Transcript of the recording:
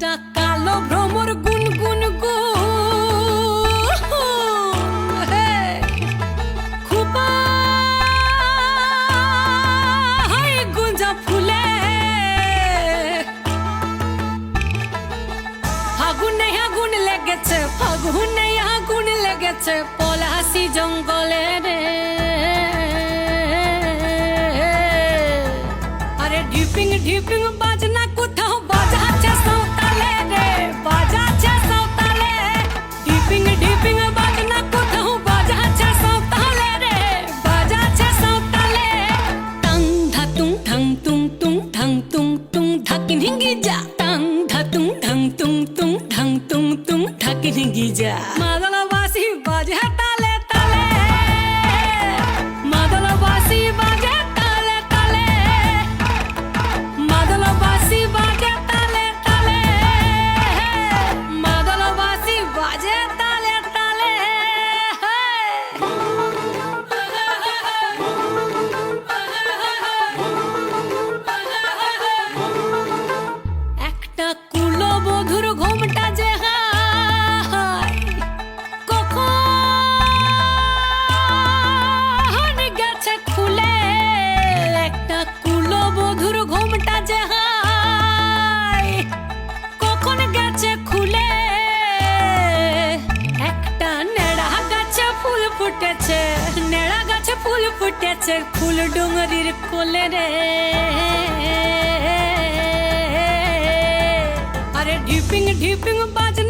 একটা কালো ভ্রমর গুনগুন গো খুবা হাই গুঞ্জা ফুলে আগুন লেগেছে ফাগুনে আগুন লেগেছে পলাশি জঙ্গলে রে আরে ঢিপিং ঢিপিং বাজনা কোথাও বাজাচ্ছে সাঁওতালে রে বাজাচ্ছে সাঁওতালে ঢিপিং ঢিপিং বাজনা কোথাও বাজাচ্ছে সাঁওতালে রে বাজাচ্ছে সাঁওতালে টাং ধাতুং ঠাং তুং তুং ঠাং তুং তুং ধাকিন হিঙ্গি যা টাং ধাতুং ঠাং তুং তুং ঠাং তুং তুং ধাকিন হিঙ্গি যা মাদলবাসী বাজে তালে তালে মাদলবাসী বাজে তালে তালে মাদলবাসী বাজে তালে তালে মাদলবাসী বাজে তালে তালে একটা কুলবধূর ঘোমটা যে হায় কখন গেছে খুলে একটা কুলবধূর ঘোমটা যে হায় কখন গেছে খুলে একটা নেড়া গাছে ফুল ফুটেছে নেড়া গাছে ফুল ফুটেছে ফুল ডুঙরির কোলে রে আরে ঢিপিং ঢিপিং বাজে